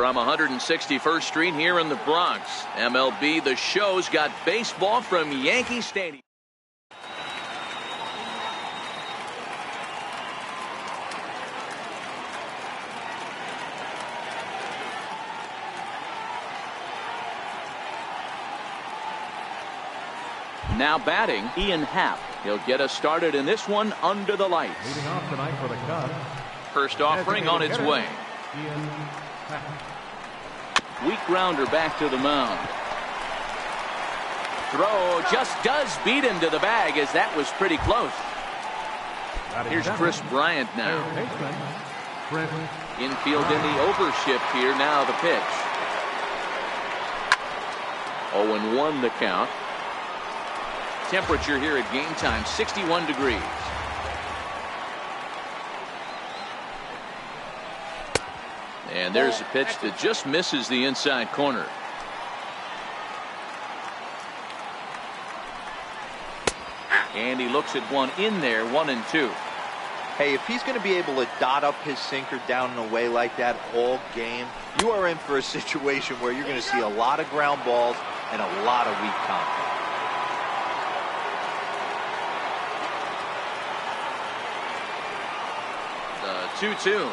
From 161st Street here in the Bronx, MLB The Show's got baseball from Yankee Stadium. Now batting, Ian Happ. He'll get us started in this one under the lights. Leading off tonight for the Cubs. First offering on its way. Ian Happ. Weak grounder back to the mound. Throw just does beat him to the bag, as that was pretty close. Here's Chris Bryant now. Infield in the overshift here. Now the pitch. 0-1 the count. Temperature here at game time, 61 degrees. And there's a pitch that just misses the inside corner. And he looks at one in there, 1-2. Hey, if he's going to be able to dot up his sinker down and away like that all game, you are in for a situation where you're going to see a lot of ground balls and a lot of weak contact. The 2-2.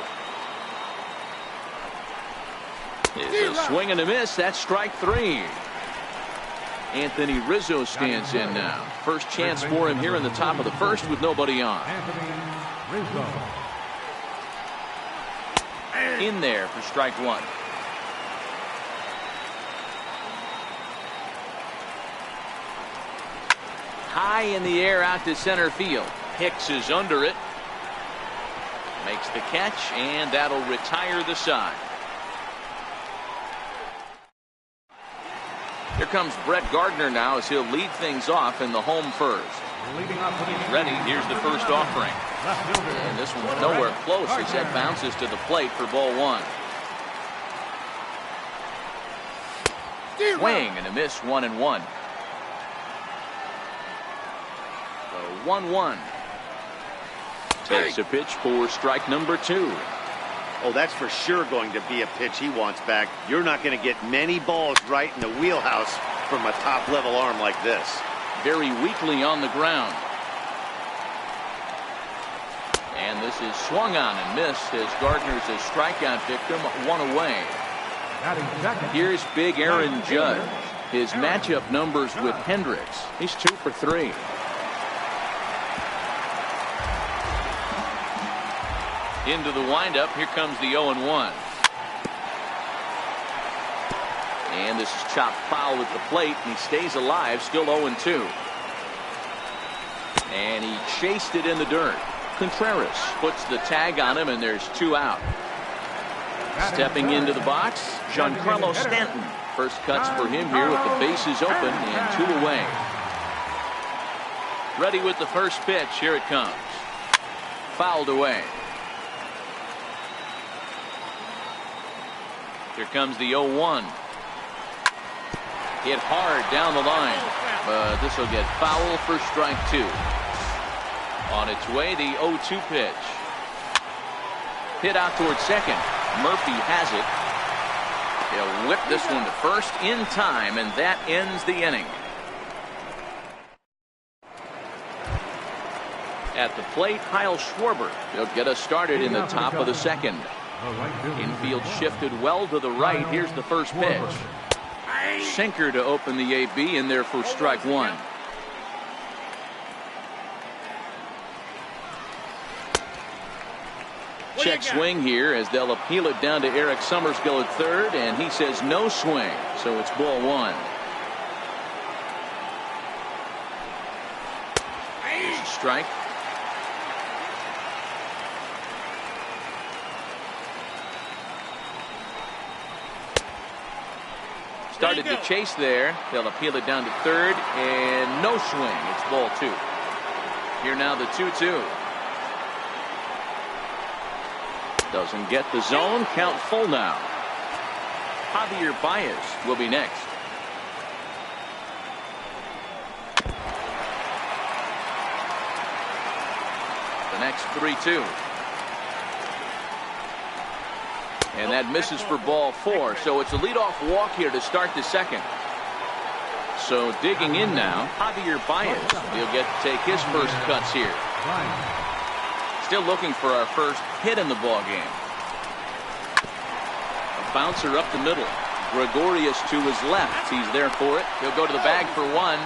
It's a swing and a miss. That's strike three. Anthony Rizzo stands in now. First chance for him here in the top of the first with nobody on. In there for strike one. High in the air out to center field. Hicks is under it. Makes the catch, and that'll retire the side. Here comes Brett Gardner now as he'll lead things off in the home first. He's ready. Here's the first offering. And this one's nowhere close as that bounces to the plate for ball one. Swing and a miss, 1-1. So 1-1. Takes a pitch for strike number two. Oh, that's for sure going to be a pitch he wants back. You're not going to get many balls right in the wheelhouse from a top-level arm like this. Very weakly on the ground. And this is swung on and missed as Gardner's a strikeout victim, one away. Here's big Aaron Judge. His matchup numbers with Hendricks. He's 2 for 3. Into the windup. Here comes the 0-1. And this is chopped foul at the plate, and he stays alive, still 0-2. And he chased it in the dirt. Contreras puts the tag on him, and there's 2 out. Stepping into the box, Giancarlo Stanton. First cuts for him here with the bases open and 2 away. Ready with the first pitch. Here it comes. Fouled away. Here comes the 0-1. Hit hard down the line, but this will get foul for strike 2. On its way, the 0-2 pitch. Hit out towards second. Murphy has it. He'll whip this one to first in time, and that ends the inning. At the plate, Kyle Schwarber. He'll get us started in the top of the second. Infield shifted well to the right. Here's the first pitch. Sinker to open the AB, in there for strike 1. Check swing here as they'll appeal it down to Eric Summerskill at third, and he says no swing, so it's ball 1. Strike. Started to chase there. They'll appeal it down to third, and no swing. It's ball 2. Here now the 2-2. Doesn't get the zone. Count full now. Javier Baez will be next. The next 3-2. And that misses for ball 4. So it's a leadoff walk here to start the second. So digging in now, Javier Baez. He'll get to take his first cuts here. Still looking for our first hit in the ball game. A bouncer up the middle. Gregorius to his left. He's there for it. He'll go to the bag for 1.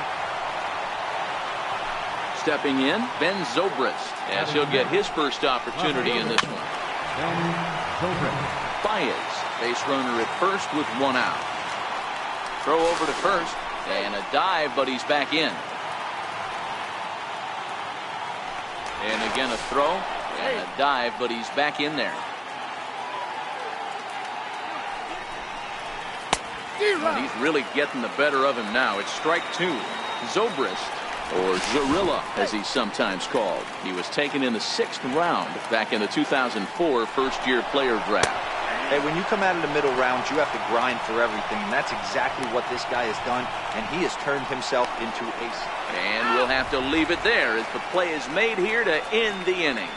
Stepping in, Ben Zobrist, as he'll get his first opportunity in this one. Baez, base runner at first with 1 out. Throw over to first, and a dive, but he's back in. And again a throw, and a dive, but he's back in there. And he's really getting the better of him now. It's strike 2. Zobrist, or Zorilla as he's sometimes called. He was taken in the 6th round back in the 2004 first-year player draft. Hey, when you come out of the middle rounds, you have to grind for everything, and that's exactly what this guy has done, and he has turned himself into ace. And we'll have to leave it there as the play is made here to end the inning.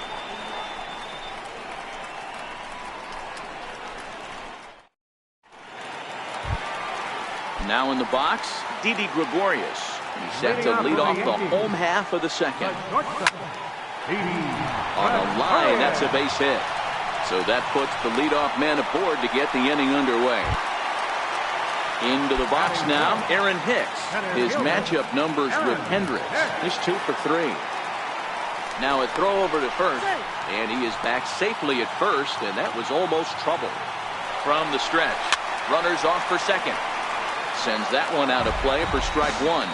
Now in the box, Didi Gregorius. He's set to lead off the home half of the second. On a line, that's a base hit. So that puts the leadoff man aboard to get the inning underway. Into the box now, Aaron Hicks. His matchup numbers with Hendricks. He's 2 for 3. Now a throw over to first, and he is back safely at first, and that was almost trouble. From the stretch, runners off for second. Sends that one out of play for strike 1.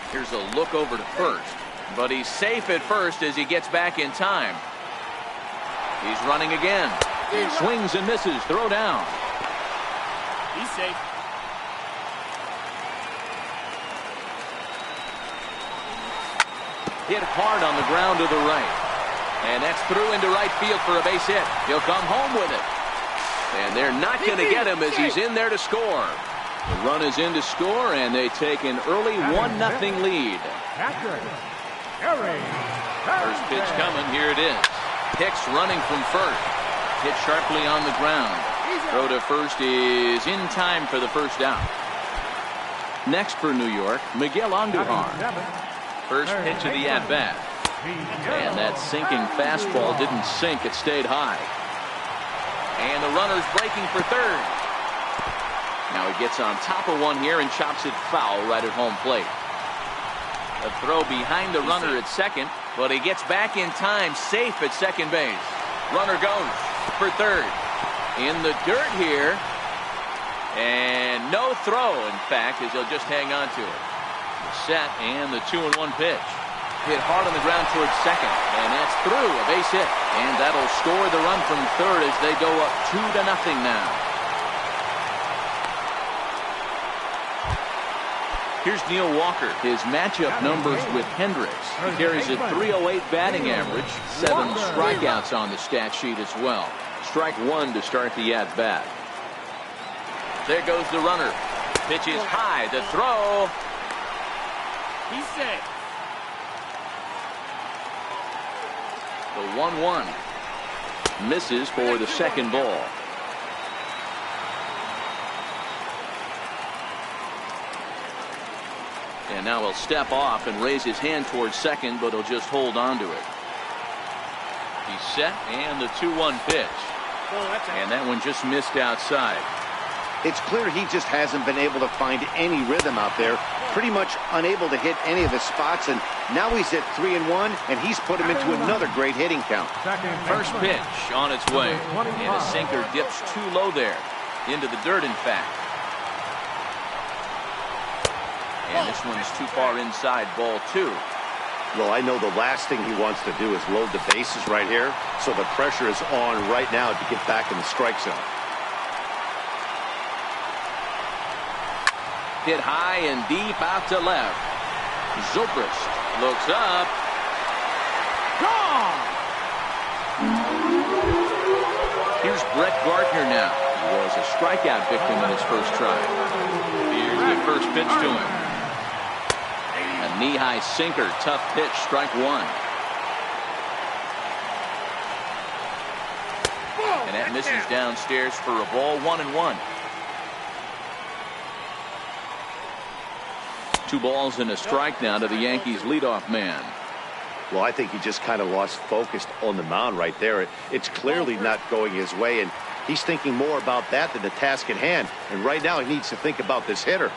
Here's a look over to first, but he's safe at first as he gets back in time. He's running again. He swings and misses. Throw down. He's safe. Hit hard on the ground to the right. And that's through into right field for a base hit. He'll come home with it. And they're not going to get him as he's in there to score. The run is in to score, and they take an early 1-0 lead. First pitch coming. Here it is. Hicks running from first. Hit sharply on the ground. Throw to first is in time for the first out. Next for New York, Miguel Andujar. First pitch of the at-bat. And that sinking fastball didn't sink. It stayed high. And the runner's breaking for third. Now he gets on top of one here and chops it foul right at home plate. A throw behind the runner at second, but he gets back in time, safe at second base. Runner goes for third. In the dirt here. And no throw, in fact, as he'll just hang on to it. Set and the 2-1 pitch. Hit hard on the ground towards second, and that's through, a base hit, and that'll score the run from third as they go up 2-0 now. Here's Neil Walker. His matchup numbers with Hendricks. He carries a .308 batting average, 7 strikeouts on the stat sheet as well. Strike 1 to start the at-bat. There goes the runner. Pitch is high. The throw. He's safe. The 1-1 misses for the second ball. And now he'll step off and raise his hand towards second, but he'll just hold on to it. He's set, and the 2-1 pitch. And that one just missed outside. It's clear he just hasn't been able to find any rhythm out there. Pretty much unable to hit any of his spots, and now he's at 3-1, and he's put him into another great hitting count. First pitch on its way, and a sinker dips too low there, into the dirt, in fact. And this one's too far inside, ball 2. Well, I know the last thing he wants to do is load the bases right here, so the pressure is on right now to get back in the strike zone. Hit high and deep out to left. Zobrist looks up. Gone! Here's Brett Gardner now. He was a strikeout victim in his first try. Here's the first pitch to him. A knee-high sinker, tough pitch, strike 1. And that misses downstairs for a ball, 1-1. 2 balls and a strike now to the Yankees leadoff man. Well, I think he just kind of lost focus on the mound right there. It's clearly not going his way, and he's thinking more about that than the task at hand. And right now he needs to think about this hitter.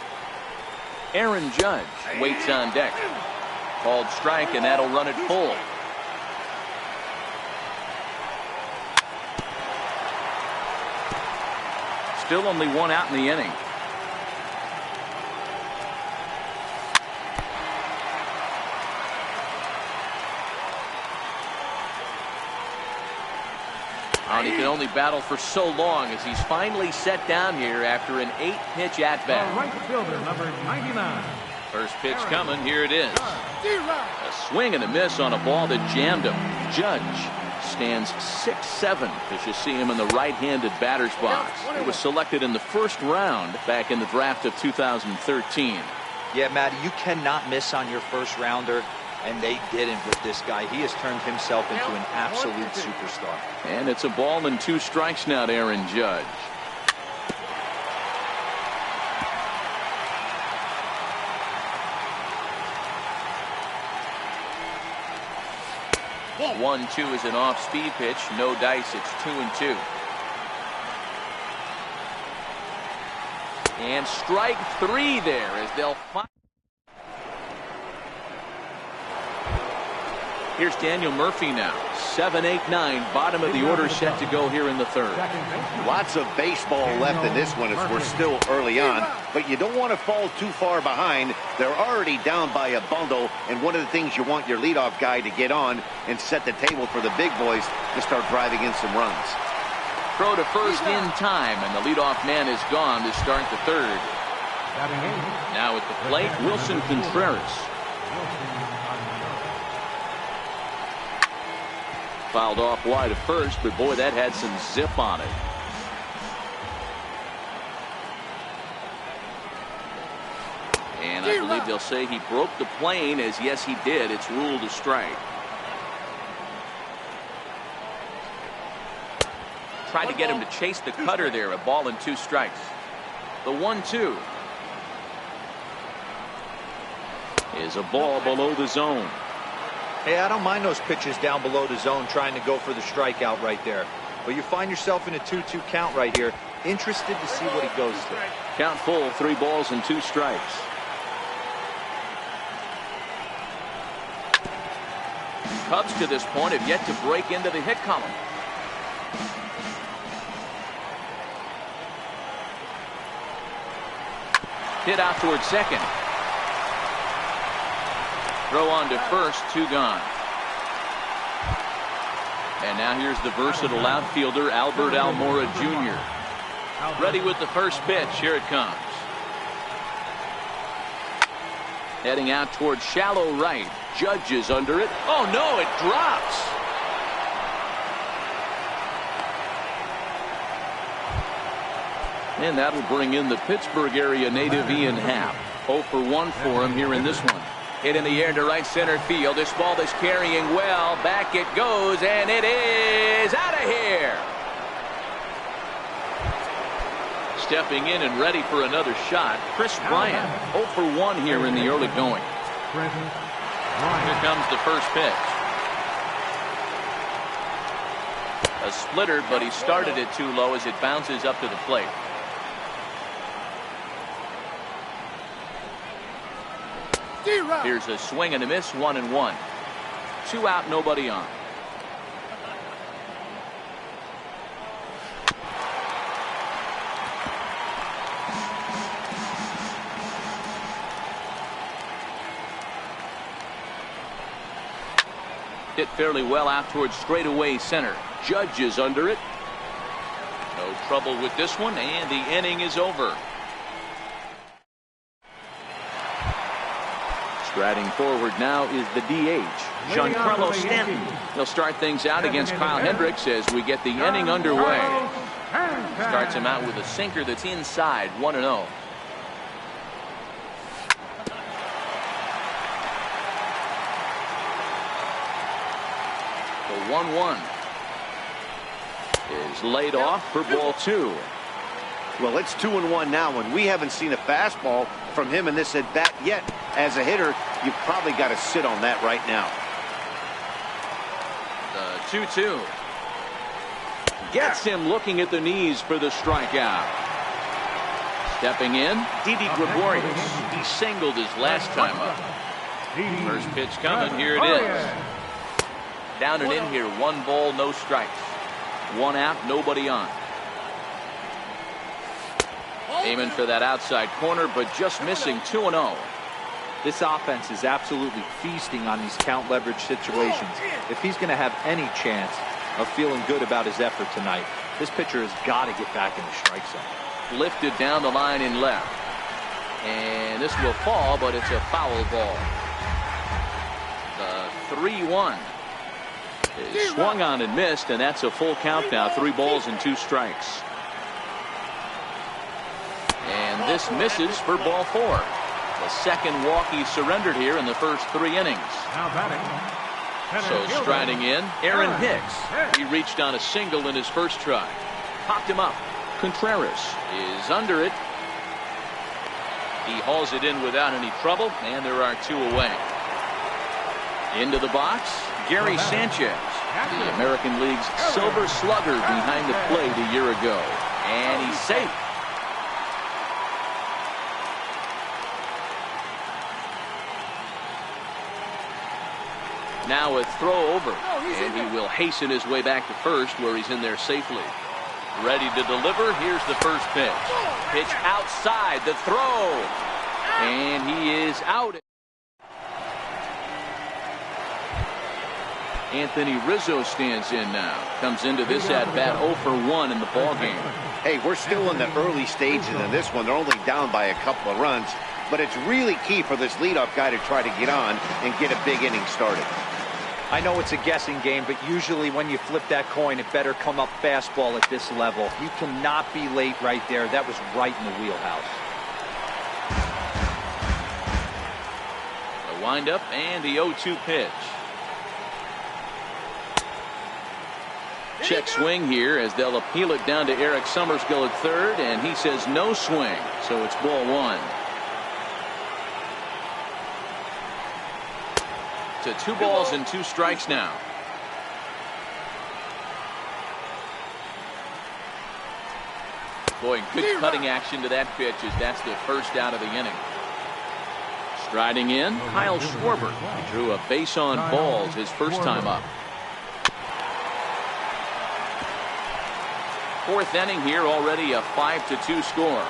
Aaron Judge waits on deck. Called strike, and that'll run it full. Still only 1 out in the inning. And he can only battle for so long as he's finally set down here after an 8-pitch at-bat. Right fielder, number 99. First pitch coming. Here it is. A swing and a miss on a ball that jammed him. Judge stands 6'7" as you see him in the right-handed batter's box. It was selected in the first round back in the draft of 2013. Yeah, Matty, you cannot miss on your first rounder. And they didn't with this guy. He has turned himself into an absolute superstar. And it's a ball and 2 strikes now to Aaron Judge. One, 2 is an off-speed pitch. No dice. It's 2-2. And strike 3 there as they'll find. Here's Daniel Murphy now. 7, 8, 9. Bottom of the order set to go here in the third. Lots of baseball left in this one as we're still early on. But you don't want to fall too far behind. They're already down by a bundle. And one of the things you want your leadoff guy to get on and set the table for the big boys to start driving in some runs. Throw to first in time. And the leadoff man is gone to start the third. Now at the plate, Wilson Contreras. Fouled off wide at first, but boy, that had some zip on it. And I believe they'll say he broke the plane, as yes he did. It's ruled a strike. Tried to get him to chase the cutter there. A ball and 2 strikes. The 1-2 is a ball below the zone. Hey, I don't mind those pitches down below the zone trying to go for the strikeout right there. But you find yourself in a 2-2 count right here. Interested to see what he goes to. Count full, 3 balls and 2 strikes. Cubs to this point have yet to break into the hit column. Hit out towards second. Throw on to first, 2 gone. And now here's the versatile outfielder, Albert Almora Jr. Ready with the first pitch. Here it comes. Heading out towards shallow right. Judge is under it. Oh, no, it drops. And that'll bring in the Pittsburgh area native Ian Happ. 0 for 1 for him here in this one. Hit in the air to right center field. This ball is carrying well. Back it goes, and it is out of here. Stepping in and ready for another shot, Chris Bryant. 0 for 1 here in the early going. Here comes the first pitch. A splitter, but he started it too low as it bounces up to the plate. Here's a swing and a miss, 1-1. 2 out, nobody on. Hit fairly well out towards straightaway center. Judge is under it. No trouble with this one, and the inning is over. Striding forward now is the DH, Giancarlo Stanton. He'll start things out against Kyle Hendricks as we get the inning underway. Starts him out with a sinker that's inside, 1-0. The 1-1. is laid off for ball 2. Well, it's 2-1 now, and we haven't seen a fastball from him in this at bat yet. As a hitter, you've probably got to sit on that right now. The 2-2 gets him looking at the knees for the strikeout. Stepping in, Didi Gregorius. He singled his last time up. First pitch coming. Here it is. Down and in here. 1 ball, no strikes. 1 out, nobody on. Aiming for that outside corner, but just missing. 2-0. This offense is absolutely feasting on these count leverage situations. If he's going to have any chance of feeling good about his effort tonight, this pitcher has got to get back in the strike zone. Lifted down the line in left. And this will fall, but it's a foul ball. The 3-1 is swung on and missed, and that's a full count now. 3 balls and 2 strikes. And this misses for ball 4. The second walk he surrendered here in the first 3 innings. Now batting. So striding in, Aaron Hicks. He reached on a single in his first try. Popped him up. Contreras is under it. He hauls it in without any trouble, and there are 2 away. Into the box, Gary Sanchez, the American League's Silver Slugger behind the plate a year ago. And he's safe. Now a throw over, and he will hasten his way back to first, where he's in there safely. Ready to deliver. Here's the first pitch. Pitch outside, the throw. And he is out. Anthony Rizzo stands in now. Comes into this at-bat 0 for 1 in the ballgame. Hey, we're still in the early stages in this one. They're only down by a couple of runs. But it's really key for this leadoff guy to try to get on and get a big inning started. I know it's a guessing game, but usually when you flip that coin, it better come up fastball at this level. You cannot be late right there. That was right in the wheelhouse. The windup and the 0-2 pitch. Check swing here as they'll appeal it down to Eric Summerskill at third, and he says no swing, so it's ball 1. To 2 balls and 2 strikes now. Boy, good cutting action to that pitch as that's the first out of the inning. Striding in, Kyle Schwarber. He drew a base on balls his first time up. 4th inning here, already a 5-2 score.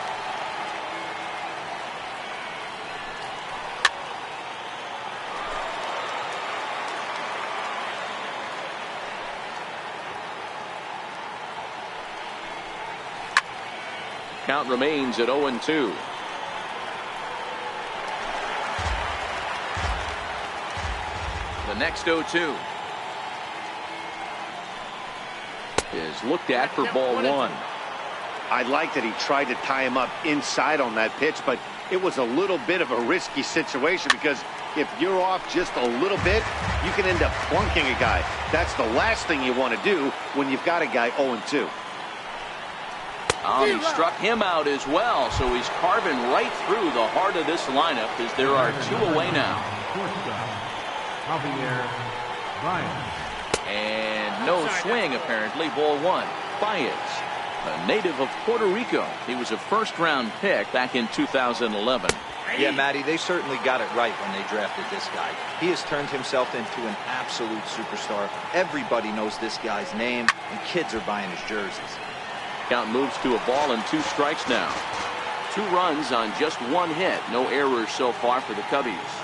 Count remains at 0-2. The next 0-2 is looked at for ball 1. I like that he tried to tie him up inside on that pitch, but it was a little bit of a risky situation because if you're off just a little bit, you can end up plunking a guy. That's the last thing you want to do when you've got a guy 0-2. Oh, he struck him out as well, so he's carving right through the heart of this lineup as there are 2 away now. And no swing, apparently. Ball 1. Baez, a native of Puerto Rico. He was a first-round pick back in 2011. Yeah, Matty, they certainly got it right when they drafted this guy. He has turned himself into an absolute superstar. Everybody knows this guy's name, and kids are buying his jerseys. Count moves to a ball and 2 strikes now. 2 runs on just 1 hit. No errors so far for the Cubbies.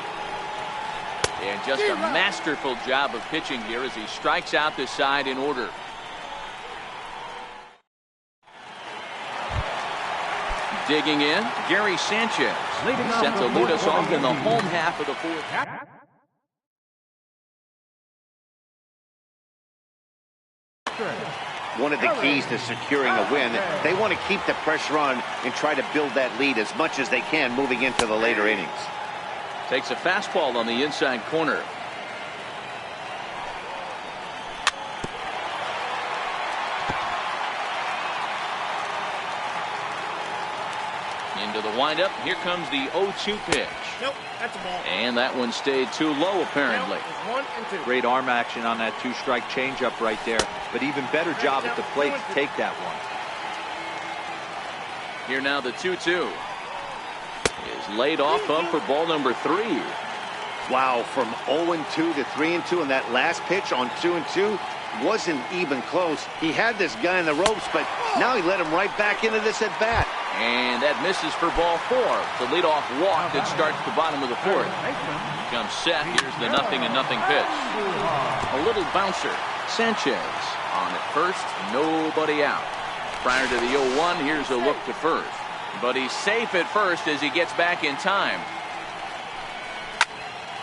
And just a masterful job of pitching here as he strikes out the side in order. Digging in, Gary Sanchez. Set to lead us off in the home half of the 4th. One of the keys to securing a win, they want to keep the pressure on and try to build that lead as much as they can moving into the later innings. Takes a fastball on the inside corner. The windup. Here comes the 0-2 pitch. Nope, that's a ball. And that one stayed too low, apparently. Now it's 1-2. Great arm action on that two-strike changeup right there, but even better job at the plate to take that one. Here now the 2-2 is laid off up for ball number 3. Wow, from 0-2 to 3-2, and that last pitch on 2-2 wasn't even close. He had this guy in the ropes, but now he let him right back into this at bat. And that misses for ball 4. The leadoff walk that starts the bottom of the 4th. Comes set. Here's the 0-0 pitch. A little bouncer. Sanchez on at first. Nobody out. Prior to the 0-1, here's a look to first. But he's safe at first as he gets back in time.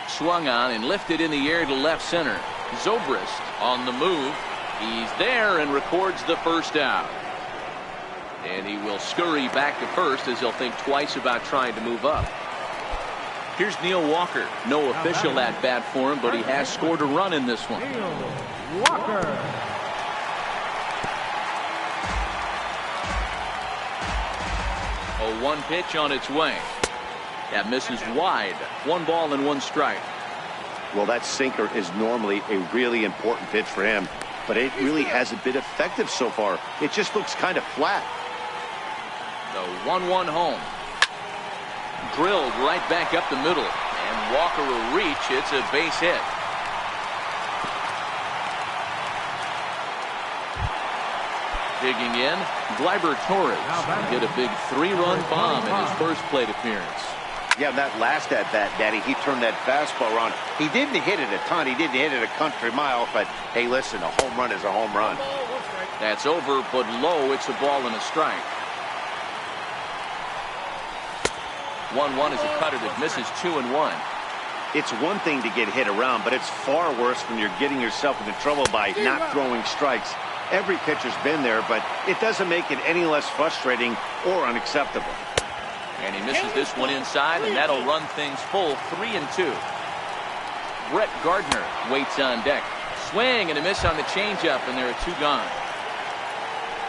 Swung on and lifted in the air to left center. Zobrist on the move. He's there and records the first out. And he will scurry back to first as he'll think twice about trying to move up. Here's Neil Walker. No official at bat for him, but he has scored a run in this one. Walker. A 1 pitch on its way. That misses wide. 1 ball and 1 strike. Well, that sinker is normally a really important pitch for him, but it really hasn't been effective so far. It just looks kind of flat. The 1-1 home. Drilled right back up the middle. And Walker will reach. It's a base hit. Digging in, Gleyber Torres hit a big 3-run bomb in his first plate appearance. Yeah, that last at-bat, Daddy, he turned that fastball around. He didn't hit it a ton. He didn't hit it a country mile, but hey, listen, a home run is a home run. That's over, but low. It's a ball and a strike. 1-1 is a cutter that misses 2-1. It's one thing to get hit around, but it's far worse when you're getting yourself into trouble by not throwing strikes. Every pitcher's been there, but it doesn't make it any less frustrating or unacceptable. And he misses this one inside, and that'll run things full 3-2. Brett Gardner waits on deck. Swing and a miss on the changeup, and there are 2 gone.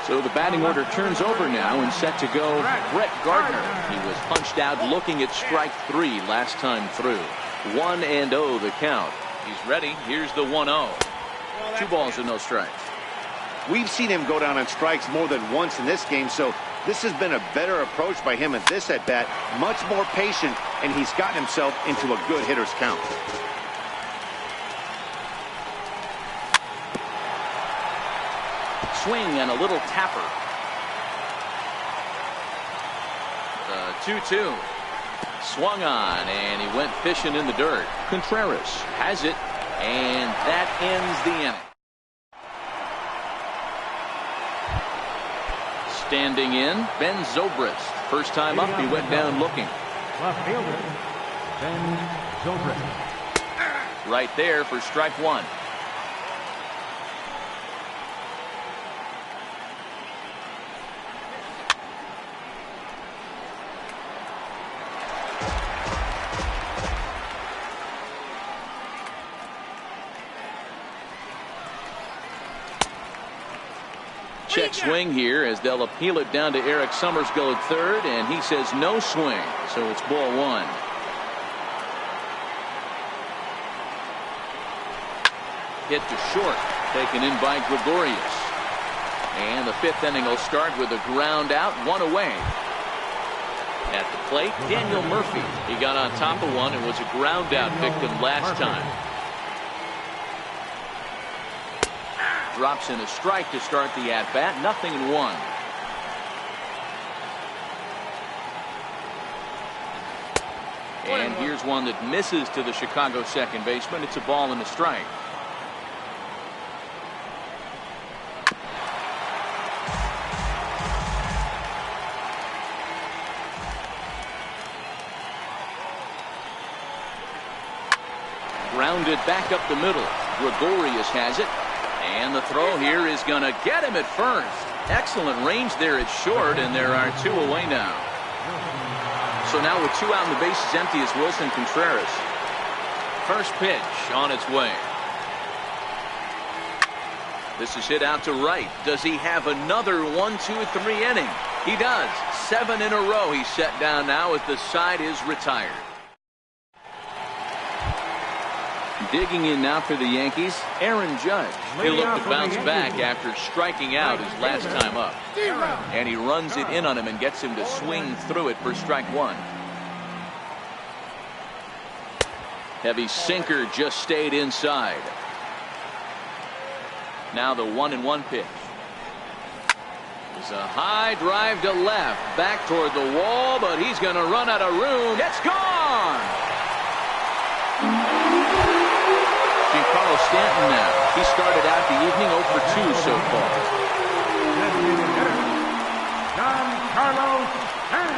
So the batting order turns over now and set to go Brett Gardner. He was punched out looking at strike 3 last time through. 1-0 the count. He's ready. Here's the 1-0. 2 balls and no strikes. We've seen him go down on strikes more than once in this game, so this has been a better approach by him at this at-bat. Much more patient, and he's gotten himself into a good hitter's count. Swing and a little tapper. The 2-2. Swung on, and he went fishing in the dirt. Contreras has it, and that ends the inning. Standing in, Ben Zobrist. First time up, he went down looking. Left fielder, Ben Zobrist. Right there for strike 1. Check swing here as they'll appeal it down to Eric Summersgill at third, and he says no swing, so it's ball 1. Hit to short, taken in by Gregorius. And the 5th inning will start with a ground out, 1 away. At the plate, Daniel Murphy. He got on top of one and was a ground out victim last time. Drops in a strike to start the at-bat. 0-1. And here's one that misses to the Chicago second baseman. It's a ball and a strike. Grounded back up the middle. Gregorius has it. And the throw here is going to get him at first. Excellent range there at short, and there are 2 away now. So now with 2 out and the bases empty is Wilson Contreras. First pitch on its way. This is hit out to right. Does he have another 1, 2, 3 inning? He does. 7 in a row he's set down now as the side is retired. Digging in now for the Yankees, Aaron Judge. He'll look to bounce back after striking out his last time up. And he runs it in on him and gets him to swing through it for strike one. Heavy sinker just stayed inside. Now the 1-1 pitch. It's a high drive to left, back toward the wall, but he's going to run out of room. It's gone! Giancarlo Stanton now. He started out the evening 0 for 2 so far. Giancarlo Stanton.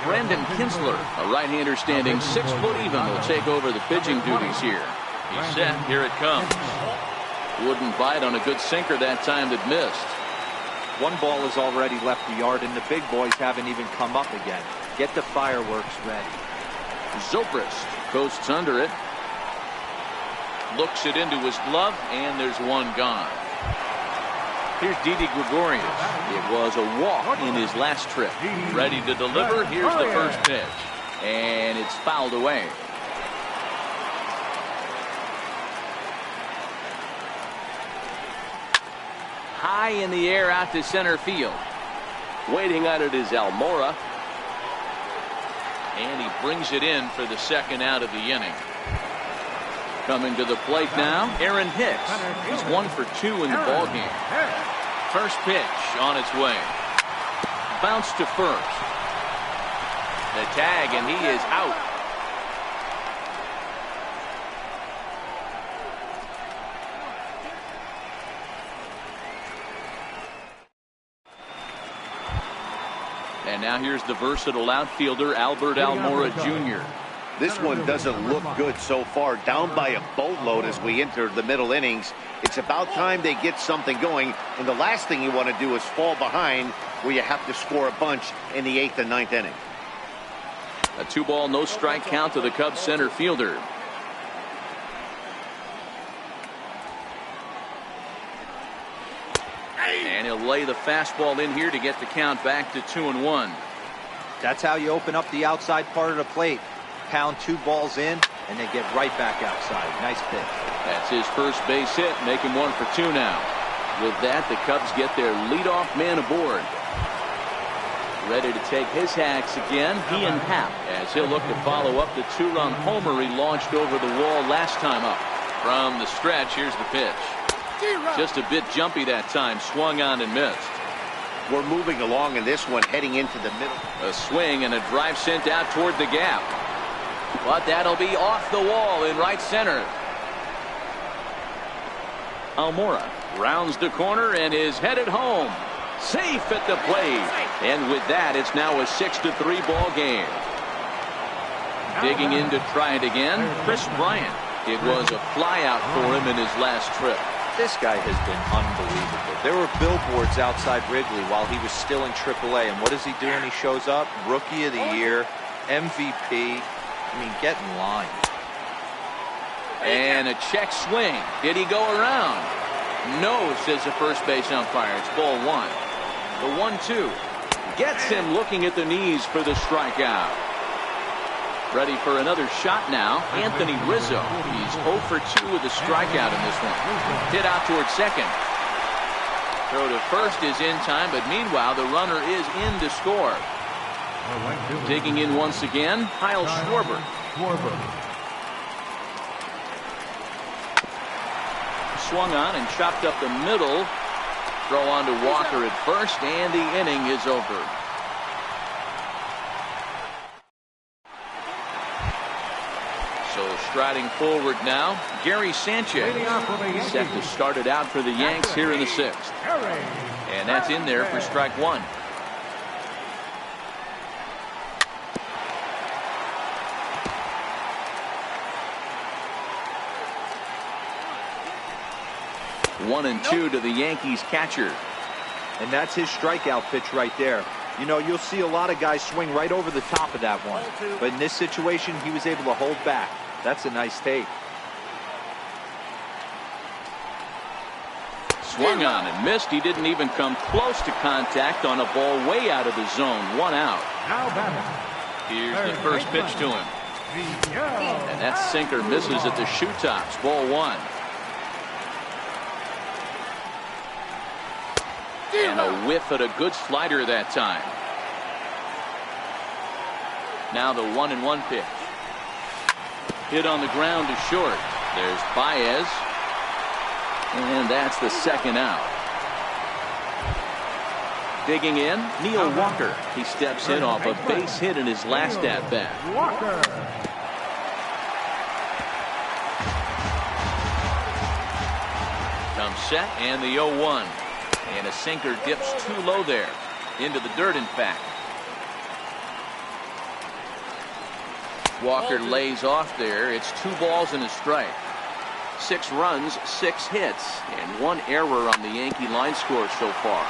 Brandon Kinsler, a right-hander standing 6 foot even, will take over the pitching duties here. He's set. Here it comes. Wouldn't bite on a good sinker that time that missed. One ball has already left the yard, and the big boys haven't even come up again. Get the fireworks ready. Zobrist coasts under it. Looks it into his glove, and there's one gone. Here's Didi Gregorius. It was a walk in his last trip. Ready to deliver. Here's the first pitch. And it's fouled away. High in the air out to center field. Waiting on it is Almora. And he brings it in for the second out of the inning. Coming to the plate now, Aaron Hicks. He's 1 for 2 in the ballgame. First pitch on its way. Bounce to first. The tag, and he is out. And now here's the versatile outfielder, Albert Almora Jr. This one doesn't look good so far. Down by a boatload as we enter the middle innings. It's about time they get something going. And the last thing you want to do is fall behind where you have to score a bunch in the 8th and 9th inning. A 2-ball, no strike count to the Cubs center fielder. And he'll lay the fastball in here to get the count back to 2-1. That's how you open up the outside part of the plate. Pound 2 balls in, and they get right back outside. Nice pitch. That's his first base hit, make him 1 for 2 now. With that, the Cubs get their leadoff man aboard. Ready to take his hacks again, he and Happ, as he'll look to follow up the 2-run homer he launched over the wall last time up. From the stretch, here's the pitch. Just a bit jumpy that time, swung on and missed. We're moving along in this one, heading into the middle. A swing and a drive sent out toward the gap. But that'll be off the wall in right center. Almora rounds the corner and is headed home. Safe at the plate. And with that, it's now a 6-3 ball game. Digging in to try it again, Chris Bryant. It was a flyout for him in his last trip. This guy has been unbelievable. There were billboards outside Wrigley while he was still in AAA. And what does he do when he shows up? Rookie of the Year, MVP. I mean, get in line. And a check swing. Did he go around? No, says the first base umpire. It's ball 1. The 1-2 gets him looking at the knees for the strikeout. Ready for another shot now, Anthony Rizzo. He's 0 for 2 with a strikeout in this one. Hit out towards second. Throw to first is in time, but meanwhile the runner is in to score. Digging in once again, Kyle Schwarber. Swung on and chopped up the middle. Throw on to Walker at first, and the inning is over. So striding forward now, Gary Sanchez. Set to start it out for the Yanks here in the 6th. And that's in there for strike 1. One and 2 to the Yankees catcher. And that's his strikeout pitch right there. You know, you'll see a lot of guys swing right over the top of that one. But in this situation, he was able to hold back. That's a nice take. Swung on and missed. He didn't even come close to contact on a ball way out of the zone. 1 out. Now batting. Here's the first pitch to him. And that sinker misses at the shoe tops. Ball 1. And a whiff at a good slider that time. Now the 1-1 pitch. Hit on the ground to short. There's Baez. And that's the second out. Digging in, Neil Walker. He steps in off a base hit in his last at-bat. Walker. Comes set and the 0-1. And a sinker dips too low there. Into the dirt, in fact. Walker lays off there. It's 2 balls and a strike. 6 runs, 6 hits, and 1 error on the Yankee line score so far.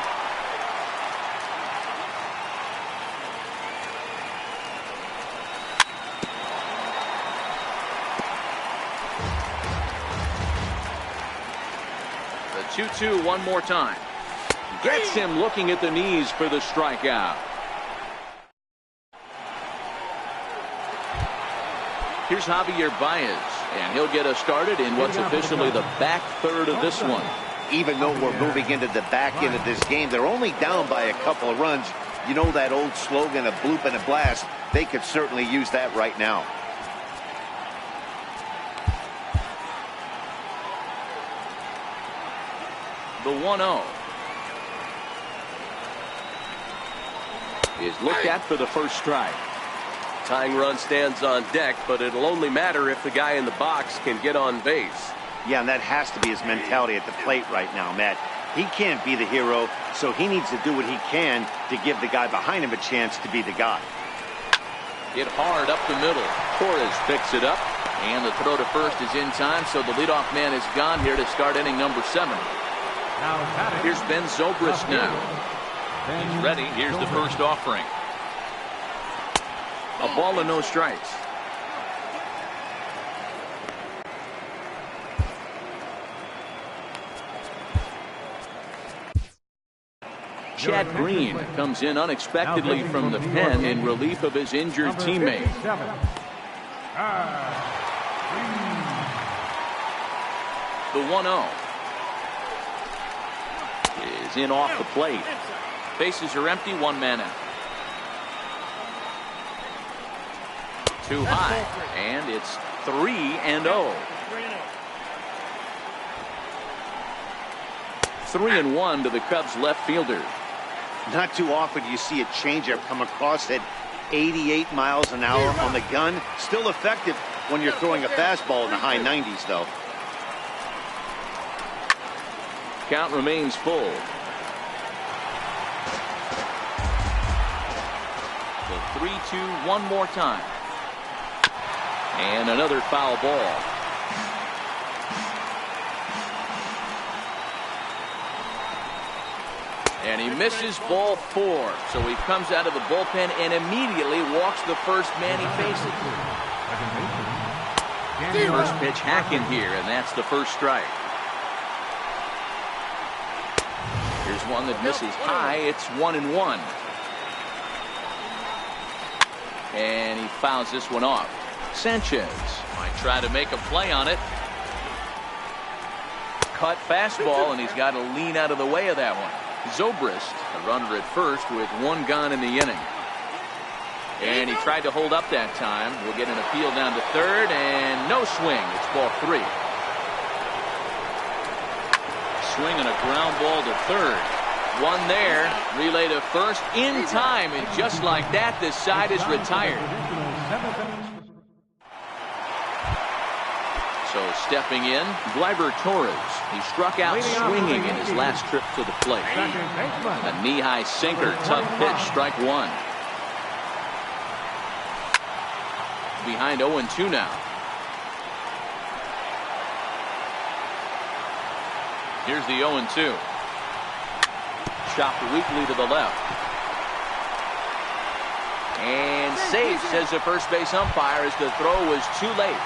The 2-2 one more time. Gets him looking at the knees for the strikeout. Here's Javier Baez, and he'll get us started in what's officially the back third of this one. Even though we're moving into the back end of this game, they're only down by a couple of runs. You know that old slogan, a bloop and a blast. They could certainly use that right now. The 1-0 is looked at for the first strike. Tying run stands on deck, but it'll only matter if the guy in the box can get on base. Yeah, and that has to be his mentality at the plate right now, Matt. He can't be the hero, so he needs to do what he can to give the guy behind him a chance to be the guy. Hit hard up the middle. Torres picks it up, and the throw to first is in time, so the leadoff man is gone here to start inning number 7. Here's Ben Zobrist now. He's ready. Here's the first offering. A ball and no strikes. Chad Green comes in unexpectedly from the pen in relief of his injured teammate. The 1-0 is in off the plate. Bases are empty, 1 man out. Too high, and it's 3-0. 3-1 to the Cubs left fielder. Not too often do you see a changeup come across at 88 miles an hour on the gun. Still effective when you're throwing a fastball in the high 90s, though. Count remains full. The 3-2 one more time. And another foul ball. And he misses ball 4. So he comes out of the bullpen and immediately walks the first man he faces. First pitch hack in here, and that's the first strike. Here's one that misses high. It's 1-1. And he fouls this one off. Sanchez might try to make a play on it. Cut fastball, and he's got to lean out of the way of that one. Zobrist, a runner at first with 1 gone in the inning. And he tried to hold up that time. We'll get an appeal down to third, and no swing. It's ball 3. Swing and a ground ball to third. 1 there. Relay to first in time, and just like that, this side is retired. So stepping in, Gleyber Torres. He struck out swinging in his last trip to the plate. A knee-high sinker, tough pitch, strike 1. Behind 0-2 now. Here's the 0-2. Chopped weakly to the left. And safe, says the first base umpire, as the throw was too late.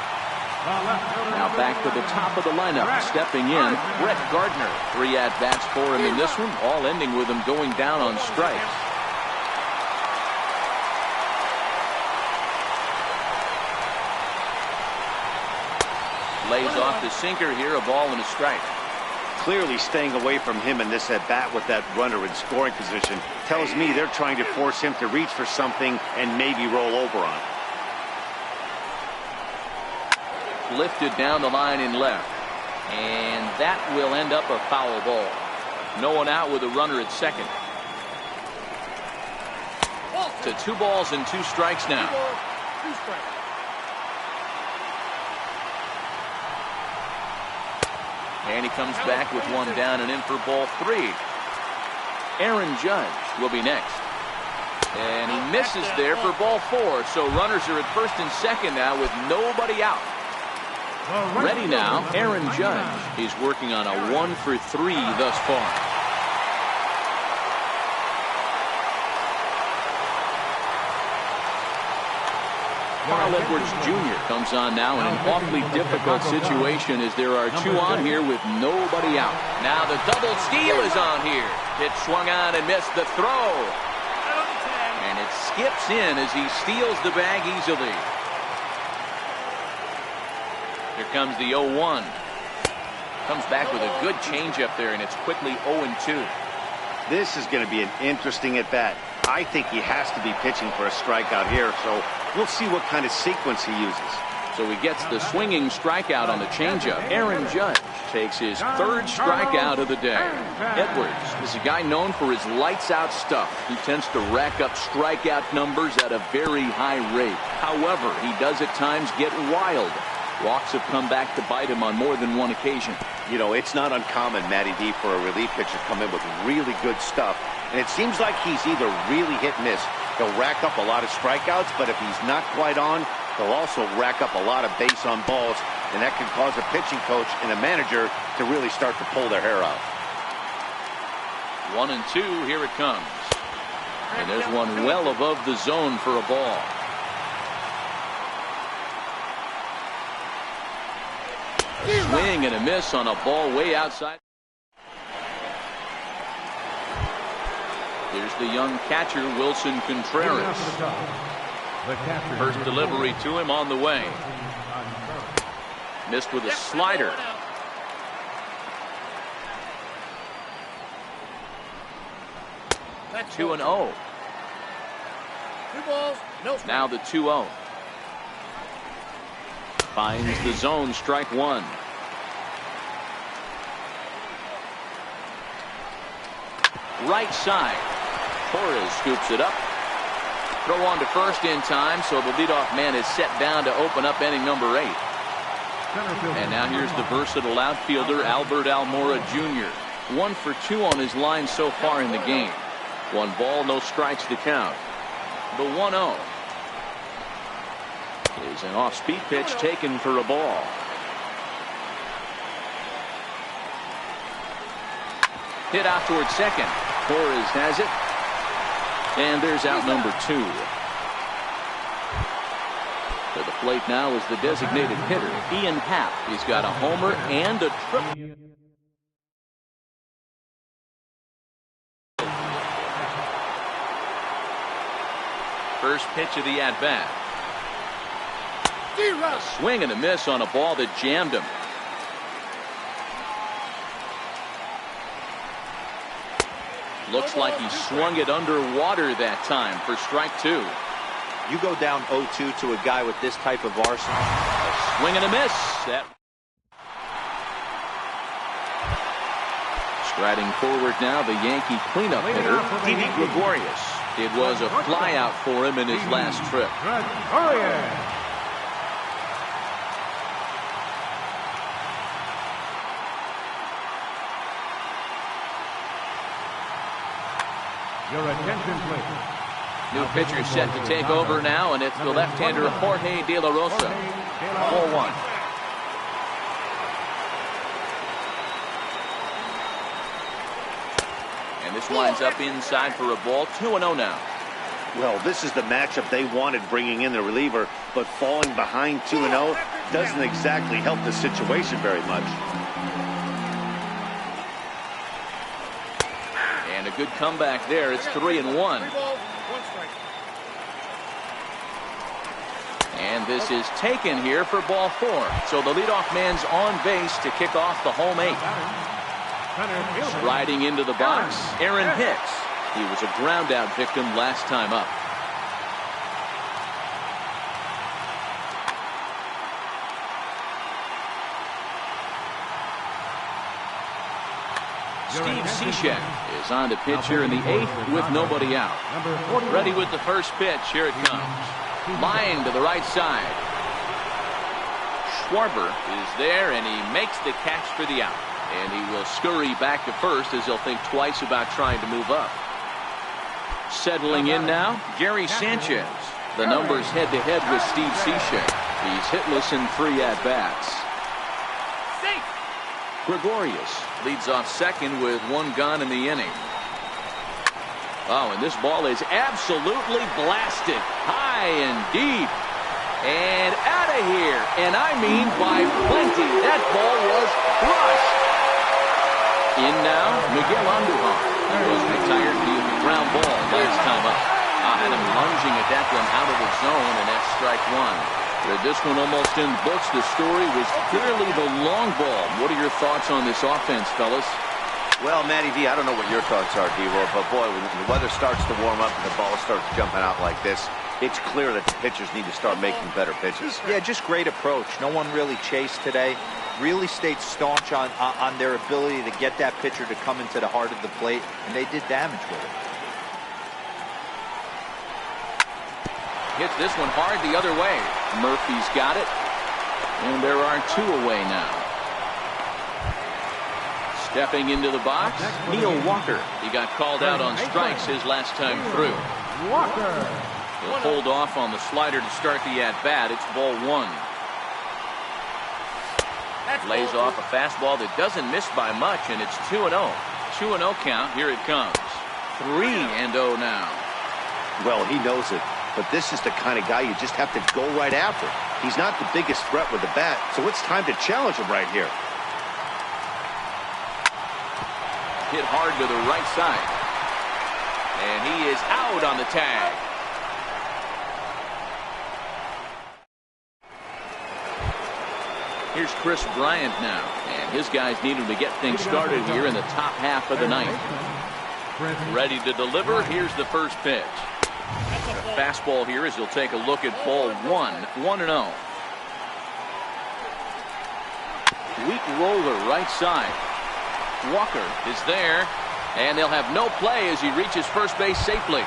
Now back to the top of the lineup. Stepping in, Brett Gardner. 3 at-bats for him in this one, all ending with him going down on strikes. Lays off the sinker here, a ball and a strike. Clearly staying away from him in this at-bat with that runner in scoring position tells me they're trying to force him to reach for something and maybe roll over on it. Lifted down the line in left, and that will end up a foul ball. No one out with a runner at second. To 2 balls and 2 strikes now. And he comes back with 1 down and in for ball 3. Aaron Judge will be next, and he misses there for ball 4. So runners are at first and second now with nobody out. Ready now, Aaron Judge. He's working on a 1 for 3 thus far. Carl Edwards Jr. comes on now in an awfully difficult situation as there are 2 on here with nobody out. Now the double steal is on here. Pitch swung on and missed the throw. And it skips in as he steals the bag easily. Here comes the 0-1. Comes back with a good changeup there, and it's quickly 0-2. This is going to be an interesting at-bat. I think he has to be pitching for a strikeout here, so we'll see what kind of sequence he uses. So he gets the swinging strikeout on the changeup. Aaron Judge takes his 3rd strikeout of the day. Edwards is a guy known for his lights-out stuff. He tends to rack up strikeout numbers at a very high rate. However, he does at times get wild. Walks have come back to bite him on more than 1 occasion. You know, it's not uncommon, Matty D, for a relief pitcher to come in with really good stuff. And it seems like he's either really hit and miss. He'll rack up a lot of strikeouts, but if he's not quite on, he'll also rack up a lot of base on balls. And that can cause a pitching coach and a manager to really start to pull their hair out. 1-2, here it comes. And there's one well above the zone for a ball. Swing and a miss on a ball way outside. Here's the young catcher, Wilson Contreras. First delivery to him on the way. Missed with a slider. That's 2-0. 2 balls, no strikes. Now the 2-0. Finds the zone, strike 1. Right side. Torres scoops it up. Throw on to first in time, so the leadoff man is set down to open up inning number 8. And now here's the versatile outfielder, Albert Almora Jr. 1 for 2 on his line so far in the game. 1 ball, no strikes to count. The 1-0 is an off-speed pitch taken for a ball. Hit out towards second. Torres has it. And there's out number 2. To the plate now is the designated hitter, Ian Happ. He's got a homer and a triple. First pitch of the at-bat. A swing and a miss on a ball that jammed him. Looks like he swung it underwater that time for strike 2. You go down 0-2 to a guy with this type of arsenal. A swing and a miss. Striding forward now, the Yankee cleanup hitter, Didi Gregorius. It was a flyout for him in his last trip. Your attention, please. New pitcher set to take over now, and it's the left-hander Jorge De La Rosa. 4-1. And this winds up inside for a ball. 2-0 now. Well, this is the matchup they wanted, bringing in the reliever, but falling behind 2-0 doesn't exactly help the situation very much. And a good comeback there. It's 3-1. And this is taken here for ball 4. So the leadoff man's on base to kick off the home 8. Riding into the box, Aaron Hicks. He was a ground out victim last time up. Steve Cishek is on to pitch here in the 8th with nobody out. Ready with the first pitch. Here it comes. Line to the right side. Schwarber is there, and he makes the catch for the out. And he will scurry back to first as he'll think twice about trying to move up. Settling in now, Gary Sanchez. The numbers head-to-head with Steve Cishek. He's hitless in 3 at-bats. Gregorius leads off second with 1 gone in the inning. Oh, and this ball is absolutely blasted. High and deep. And out of here. And I mean by plenty. That ball was crushed. In now, Miguel Andujar. He was retired via the ground ball last time up. And him lunging at that one out of the zone, and that's strike 1. This one almost in books. The story was clearly the long ball. What are your thoughts on this offense, fellas? Well, Matty V, I don't know what your thoughts are, D-Roll, but boy, when the weather starts to warm up and the ball starts jumping out like this, it's clear that the pitchers need to start making better pitches. Yeah, just great approach. No one really chased today. Really stayed staunch on their ability to get that pitcher to come into the heart of the plate, and they did damage with it. Hits this one hard the other way. Murphy's got it. And there are 2 away now. Stepping into the box, Neil Walker. He got called out on strikes his last time through. Walker. He'll hold off on the slider to start the at-bat. It's ball 1. Lays off a fastball that doesn't miss by much, and it's 2-0. 2-0 count. Here it comes. 3-0 now. Well, he knows it. But this is the kind of guy you just have to go right after. He's not the biggest threat with the bat, so it's time to challenge him right here. Hit hard to the right side. And he is out on the tag. Here's Chris Bryant now. And his guys need him to get things started here in the top half of the 9th. Ready to deliver. Here's the first pitch. The fastball here as he'll take a look at ball 1. 1-0. Weak roller right side. Walker is there, and they'll have no play as he reaches first base safely.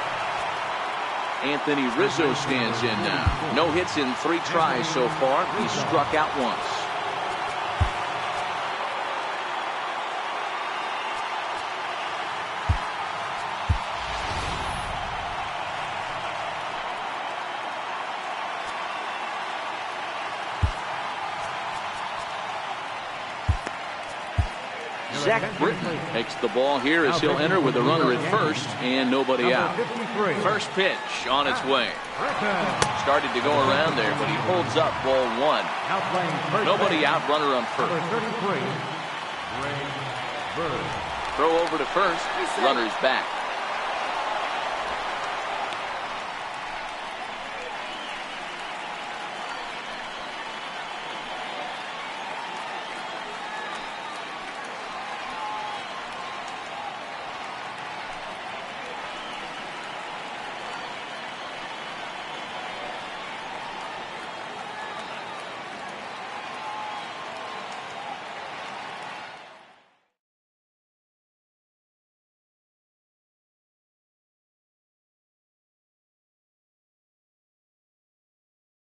Anthony Rizzo stands in now. No hits in 3 tries so far. He struck out once. Zach Britton takes the ball here as he'll enter with a runner at first and nobody out. First pitch on its way. Started to go around there, but he holds up ball 1. Nobody out, runner on first. Throw over to first. Runner's back.